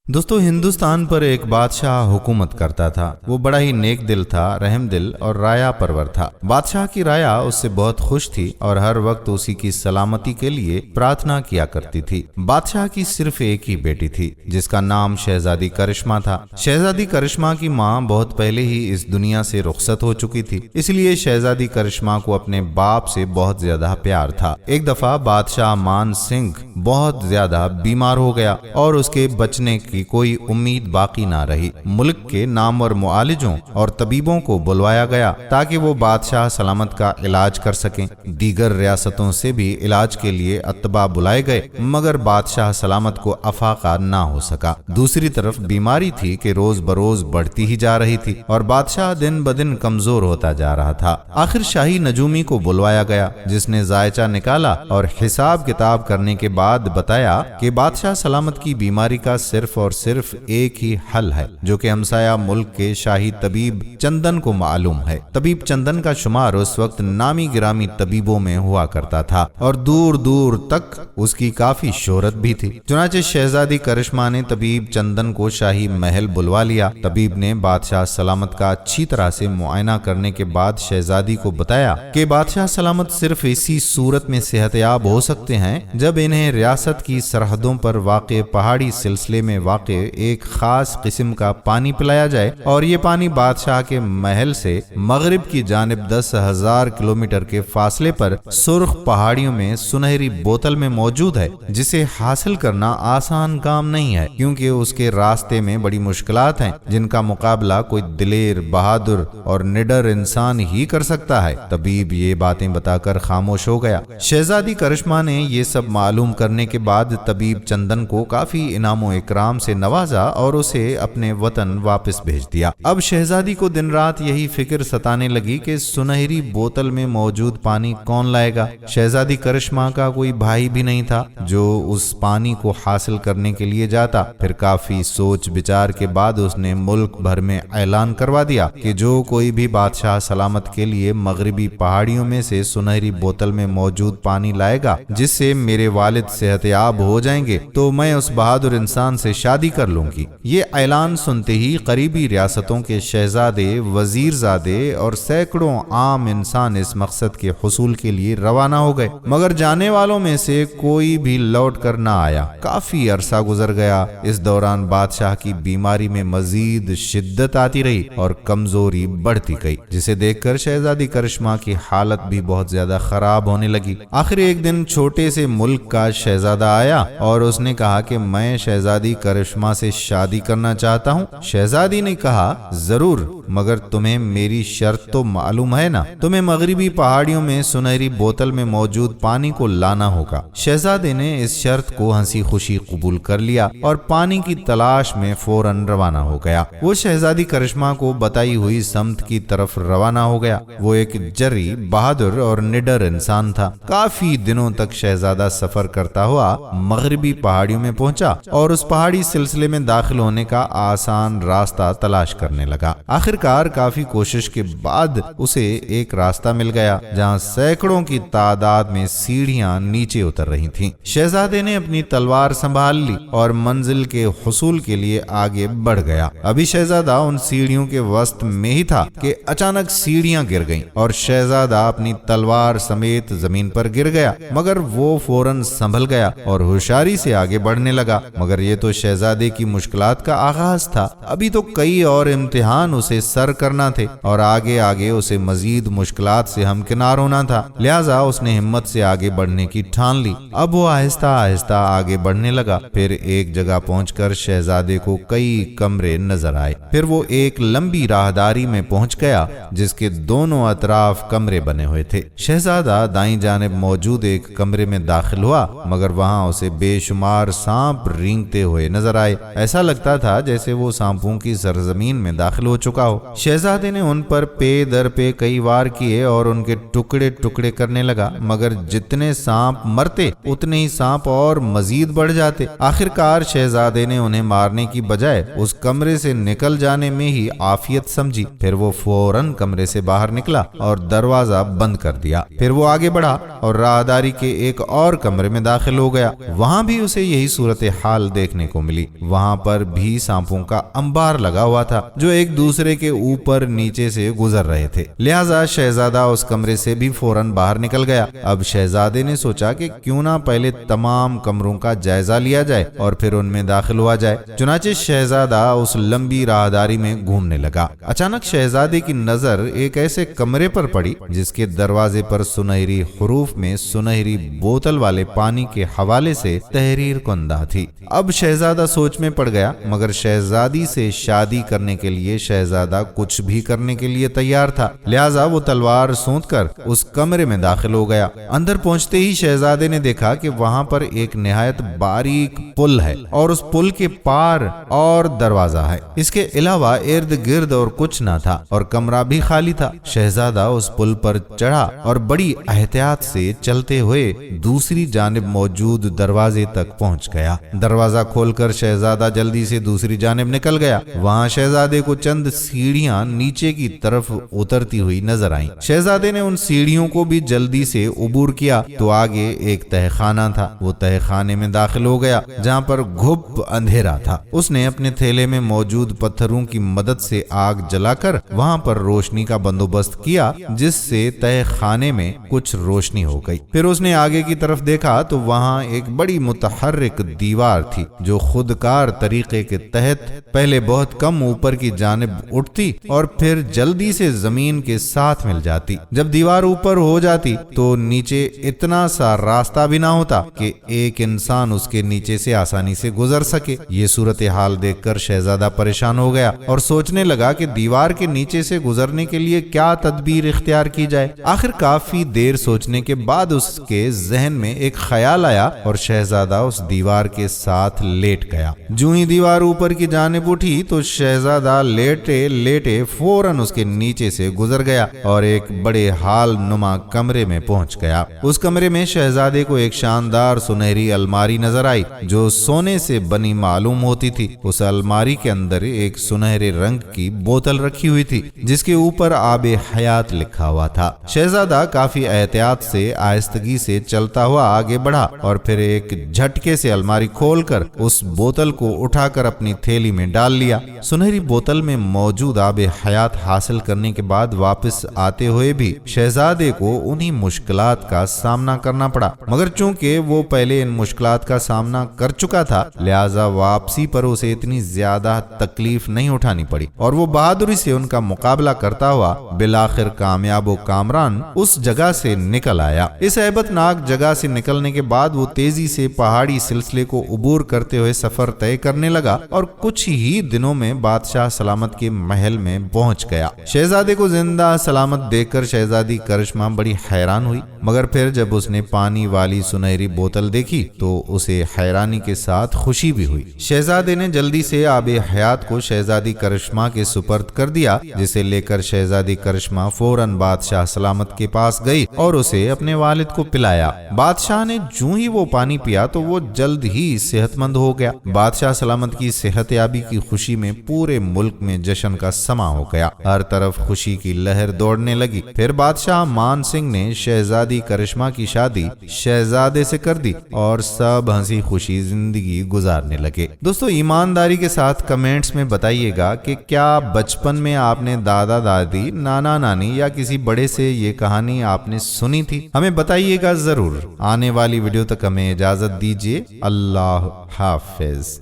दोस्तों, हिंदुस्तान पर एक बादशाह हुकूमत करता था। वो बड़ा ही नेक दिल था, रहम दिल और राया परवर था। बादशाह की राया उससे बहुत खुश थी और हर वक्त उसी की सलामती के लिए प्रार्थना किया करती थी। बादशाह की सिर्फ एक ही बेटी थी जिसका नाम शहजादी करिश्मा था। शहजादी करिश्मा की माँ बहुत पहले ही इस दुनिया से रुखसत हो चुकी थी, इसलिए शहजादी करिश्मा को अपने बाप से बहुत ज्यादा प्यार था। एक दफा बादशाह मान सिंह बहुत ज्यादा बीमार हो गया और उसके बचने की कोई उम्मीद बाकी ना रही। मुल्क के नामवर मुआलिजों और तबीबों को बुलवाया गया ताकि वो बादशाह सलामत का इलाज कर सकें। दीगर रियासतों से भी इलाज के लिए अतबा बुलाए गए, मगर बादशाह सलामत को अफाका ना हो सका। दूसरी तरफ बीमारी थी कि रोज बरोज बढ़ती ही जा रही थी और बादशाह दिन ब दिन कमजोर होता जा रहा था। आखिर शाही नजूमी को बुलवाया गया, जिसने जायचा निकाला और हिसाब किताब करने के बाद बताया कि बादशाह सलामत की बीमारी का सिर्फ और सिर्फ एक ही हल है, जो कि हमसाया मुल्क के शाही तबीब चंदन को मालूम है। तबीब चंदन का शुमार उस वक्त नामी गिरामी तबीबों में हुआ करता था और दूर दूर तक उसकी काफी शोहरत भी थी। चुनाचे शहजादी करिश्मा ने तबीब चंदन को शाही महल बुलवा लिया। तबीब ने बादशाह सलामत का अच्छी तरह से मुआयना करने के बाद शहजादी को बताया कि बादशाह सलामत सिर्फ इसी सूरत में सेहतयाब हो सकते हैं जब इन्हें रियासत की सरहदों पर वाक़े पहाड़ी सिलसिले में वाक़े एक खास किस्म का पानी पिलाया जाए, और ये पानी बादशाह के महल से मगरिब की जानिब 10,000 किलोमीटर के फासले पर सुर्ख पहाड़ियों में सुनहरी बोतल में मौजूद है, जिसे हासिल करना आसान काम नहीं है क्योंकि उसके रास्ते में बड़ी मुश्किलात हैं जिनका मुकाबला कोई दिलेर, बहादुर और निडर इंसान ही कर सकता है। तबीब ये बातें बताकर खामोश हो गया। शहजादी करिश्मा ने ये सब मालूम करने के बाद तबीब चंदन को काफी इनामो इकराम से नवाजा और उसे अपने वतन वापस भेज दिया। अब शहजादी को दिन रात यही फिक्र सताने लगी कि सुनहरी बोतल में मौजूद पानी कौन लाएगा। शहजादी करिश्मा का कोई भाई भी नहीं था जो उस पानी को हासिल करने के लिए जाता। फिर काफी सोच विचार के बाद उसने मुल्क भर में ऐलान करवा दिया कि जो कोई भी बादशाह सलामत के लिए मगरिबी पहाड़ियों में से सुनहरी बोतल में मौजूद पानी लाएगा जिससे मेरे वालिद सेहतयाब हो जाएंगे, तो मैं उस बहादुर इंसान से शादी कर लूंगी। ये ऐलान सुनते ही करीबी रियासतों के शहजादे, वजीरजादे और सैकड़ों आम इंसान इस मकसद के हुसूल के लिए रवाना हो गए, मगर जाने वालों में से कोई भी लौट कर न आया। काफी अरसा गुजर गया। इस दौरान बादशाह की बीमारी में मजीद शिद्दत आती रही और कमजोरी बढ़ती गई, जिसे देखकर शहजादी करिश्मा की हालत भी बहुत ज्यादा खराब होने लगी। आखिर एक दिन छोटे से मुल्क का शहजादा आया और उसने कहा कि मैं शहजादी करिश्मा से शादी करना चाहता हूँ। शहजादी ने कहा, जरूर, मगर तुम्हें मेरी शर्त तो मालूम है ना। तुम्हें मगरिबी पहाड़ियों में सुनहरी बोतल में मौजूद पानी को लाना होगा। शहजादे ने इस शर्त को हंसी खुशी कबूल कर लिया और पानी की तलाश में फौरन रवाना हो गया। वो शहजादी करिश्मा को बताई हुई समत की तरफ रवाना हो गया। वो एक जर्री, बहादुर और निडर इंसान था। काफी दिनों तक शहजादा सफर करता हुआ मगरिबी पहाड़ियों में पहुंचा और उस पहाड़ी सिलसिले में दाखिल होने का आसान रास्ता तलाश करने लगा। आखिरकार काफी कोशिश के बाद उसे एक रास्ता मिल गया जहां सैकड़ों की तादाद में सीढ़ियां नीचे उतर रही थीं। शहजादे ने अपनी तलवार संभाल ली और मंजिल के हुसूल के लिए आगे बढ़ गया। अभी शहजादा उन सीढ़ियों के वस्त में ही था कि अचानक सीढ़ियां गिर गईं और शहजादा अपनी तलवार समेत जमीन पर गिर गया, मगर वो फौरन संभल गया और होशियारी से आगे बढ़ने लगा। मगर ये तो शहजादे की मुश्किलात का आगाज था। अभी तो कई और इम्तिहान उसे सर करना थे और आगे आगे उसे मजीद मुश्किलात से हमकिनार होना था। लिहाजा उसने हिम्मत से आगे बढ़ने की ठान ली। अब वो आहिस्ता आहिस्ता आगे बढ़ने लगा। फिर एक जगह पहुंचकर शहजादे को कई कमरे नजर आए। फिर वो एक लंबी राहदारी में पहुंच गया जिसके दोनों अतराफ कमरे बने हुए थे। शहजादा दाईं जानिब मौजूद एक कमरे में दाखिल हुआ, मगर वहां उसे बेशुमार सांप रेंगते हुए नजर आए। ऐसा लगता था जैसे वो सांपों की सरजमीन में दाखिल हो चुका हो। ہو۔ شہزادے نے ان پر پے در پے کئی وار کیے اور ان کے ٹکڑے ٹکڑے کرنے لگا، مگر جتنے سانپ مرتے اتنے ہی سانپ اور مزید بڑھ جاتے۔ آخرکار شہزادے نے انہیں مارنے کی بجائے اس کمرے سے نکل جانے میں ہی عافیت سمجھی۔ پھر وہ فوراً کمرے سے باہر نکلا اور دروازہ بند کر دیا۔ پھر وہ آگے بڑھا اور راہداری کے ایک اور کمرے میں داخل ہو گیا۔ وہاں بھی اسے یہی صورتحال دیکھنے کو ملی۔ وہاں پر بھی سانپوں کا انبار لگا ہوا تھا جو ایک دوسرے کے اوپر نیچے سے گزر رہے تھے، لہذا شہزادہ اس کمرے سے بھی فوراً باہر نکل گیا۔ اب شہزادے نے سوچا کہ کیوں نہ پہلے تمام کمروں کا جائزہ لیا جائے اور پھر ان میں داخل ہوا جائے۔ چنانچہ شہزادہ اس لمبی راہداری میں گھومنے لگا۔ اچانک شہزادے کی نظر ایک ایسے کمرے پر پڑی جس کے دروازے پر سنہری حروف میں سنہری بوتل والے پانی کے حوالے سے تحریر کنندہ تھی۔ اب شہزادہ سوچ میں پڑ گیا، مگر شہزادی سے شادی کرنے کے لیے شہزادہ کچھ بھی کرنے کے لیے تیار تھا، لہذا وہ تلوار سونت کر اس کمرے میں داخل ہو گیا۔ اندر پہنچتے ہی شہزادے نے دیکھا کہ وہاں پر ایک نہایت باریک پل ہے اور اس پل کے پار اور دروازہ ہے۔ اس کے علاوہ ارد گرد اور کچھ نہ تھا اور کمرہ بھی خالی تھا۔ شہزادہ اس پل پر چڑھا اور بڑی احتیاط سے چلتے ہوئے دوسری جانب موجود دروازے تک پہنچ گیا۔ دروازہ کھول کر شہزادہ جلدی سے دوسری جانب نکل گیا۔ وہاں شہزادے کو چند سیڑھیاں نیچے کی طرف اترتی ہوئی نظر آئیں۔ شہزادے نے ان سیڑھیوں کو بھی جلدی سے عبور کیا تو آگے ایک تہہ خانہ تھا۔ وہ تہہ خانے میں داخل ہو گیا جہاں پر گھپ اندھیرا تھا۔ اس نے اپنے تھیلے میں موجود پتھروں کی مدد سے آگ جلا کر وہاں پر روشنی کا بندوبست کیا، جس سے تہہ خانے میں کچھ روشنی ہو گئی۔ پھر اس نے آگے کی طرف دیکھا تو وہاں ایک بڑی متحرک دیوار تھی جو خودکار طریقے کے تحت پہلے بہت کم اوپر کی جانب اٹھتی اور پھر جلدی سے زمین کے ساتھ مل جاتی۔ جب دیوار اوپر ہو جاتی تو نیچے اتنا سا راستہ بھی نہ ہوتا کہ ایک انسان اس کے نیچے سے آسانی سے گزر سکے۔ یہ صورتحال دیکھ کر شہزادہ پریشان ہو گیا اور سوچنے لگا کہ دیوار کے نیچے سے گزرنے کے لیے کیا تدبیر اختیار کی جائے۔ آخر کافی دیر سوچنے کے بعد اس کے ذہن میں ایک خیال آیا اور شہزادہ اس دیوار کے ساتھ لیٹ گیا۔ جو ہی دیوار اوپر کی جانب اٹھی تو شہزادہ لیٹے لیٹے فوراً اس کے نیچے سے گزر گیا اور ایک بڑے ہال نما کمرے میں پہنچ گیا۔ اس کمرے میں شہزادے کو ایک شاندار سنہری الماری نظر آئی جو سونے سے بنی معلوم ہوتی تھی۔ اس الماری کے اندر ایک سنہرے رنگ کی بوتل رکھی ہوئی تھی جس کے اوپر آب حیات لکھا ہوا تھا۔ شہزادہ کافی احتیاط سے آہستگی سے چلتا ہوا آگے بڑھا اور پھر ایک جھٹکے سے الماری کھول کر اس بوتل کو اٹھا کر اپنی تھیلی میں ڈال لیا۔ سنہری بوتل میں موجود آب حیات حاصل کرنے کے بعد واپس آتے ہوئے بھی شہزادے کو انہی مشکلات کا سامنا کرنا پڑا، مگر چونکہ وہ پہلے ان مشکلات کا سامنا کر چکا تھا لہذا واپسی پر اسے اتنی زیادہ تکلیف نہیں اٹھانی پڑی اور وہ بہادری سے ان کا مقابلہ کرتا ہوا بالآخر کامیاب و کامران اس جگہ سے نکل آیا۔ اس ہیبت ناک جگہ سے نکلنے کے بعد وہ تیزی سے پہاڑی سلسلے کو عبور کرتے ہوئے سفر طے کرنے لگا اور کچھ ہی دنوں میں بادشاہ سلامت کے محل میں پہنچ گیا۔ شہزادے کو زندہ سلامت دیکھ کر شہزادی کرشمہ بڑی حیران ہوئی، مگر پھر جب اس نے پانی والی سنہری بوتل دیکھی تو اسے حیرانی کے ساتھ خوشی بھی ہوئی۔ شہزادے نے جلدی سے آب حیات کو شہزادی کرشمہ کے سپرد کر دیا، جسے لے کر شہزادی کرشمہ فوراً بادشاہ سلامت کے پاس گئی اور اسے اپنے والد کو پلایا۔ بادشاہ نے جو ہی وہ پانی پیا تو وہ جلد ہی صحت مند ہو گیا۔ بادشاہ سلامت کی صحت یابی کی خوشی میں پورے ملک میں جشن کا سما ہو گیا، ہر طرف خوشی کی لہر دوڑنے لگی۔ پھر بادشاہ مان سنگھ نے شہزادی کرشمہ کی شادی شہزادے سے کر دی اور سب ہنسی خوشی زندگی گزارنے لگے۔ دوستو ایمانداری کے ساتھ کمنٹس میں بتائیے گا کہ کیا بچپن میں آپ نے دادا دادی، نانا نانی یا کسی بڑے سے یہ کہانی آپ نے سنی تھی؟ ہمیں بتائیے گا ضرور۔ آنے والی ویڈیو تک ہمیں اجازت دیجیے۔ اللہ حافظ۔